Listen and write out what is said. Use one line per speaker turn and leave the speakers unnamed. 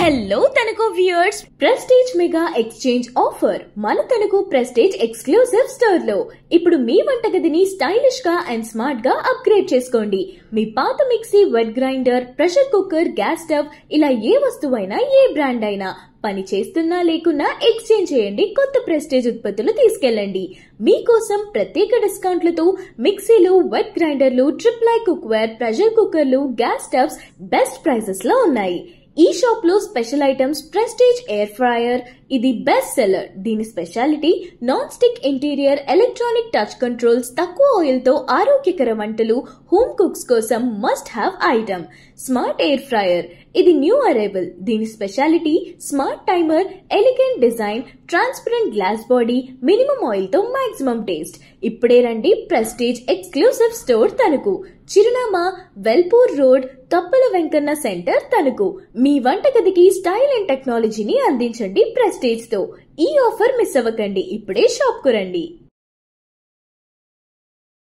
Hello తనకు viewers, Prestige mega exchange offer మన తనకు ప్రెస్టీజ్ ఎక్స్క్లూసివ్ స్టోర్ లో ఇప్పుడు మీ వంటగదిని స్టైలిష్ గా అండ్ స్మార్ట్ గా అప్గ్రేడ్ చేసుకోండి. మీ పాత mixie, wet grinder, pressure cooker, gas stove ఇలా ఏ వస్తువైనా, ఏ బ్రాండ్ అయినా పని చేస్తున్నా లేకున్నా ఎక్స్చేంజ్ చేయండి. కొత్త ప్రెస్టీజ్ ఉత్పత్తులు తీసుకెళ్ళండి. మీకోసం ప్రత్యేక డిస్కౌంట్లతో మిక్సీలు, వెట్ గ్రైండర్లు, ట్రిపుల్ ఐ కుక్వేర్, ప్రెషర్ కుక్కర్లు, గ్యాస్ స్టవ్స్ బెస్ట్ ప్రైసెస్ లో ఉన్నాయి. ఈ షాప్ లో special items Prestige air fryer, ఇది బెస్ట్ సెల్లర్. దీని speciality non stick interior, electronic touch controls, తక్కువ ఆయిల్ తో ఆరోగ్యకర వంటలు, హోమ్ కుక్స్ కోసం must have item. Smart air fryer, ఇది న్యూ అరైవల్. దీని speciality smart timer, elegant design, transparent glass body, minimum oil తో మాక్సిమం టేస్ట్. ఇప్పుడే రండి ప్రెస్టీజ్ ఎక్స్క్లూసివ్ స్టోర్ తణుకు. చిరునామా వెల్పూర్ రోడ్, తప్పల వెంకన్న సెంటర్, తణుకు. మీ వంటగదికి స్టైల్ అండ్ టెక్నాలజీని అందించండి ప్రెస్టీజ్ తో. ఈ ఆఫర్ మిస్ అవ్వకండి. ఇప్పుడే షాప్ కు రండి.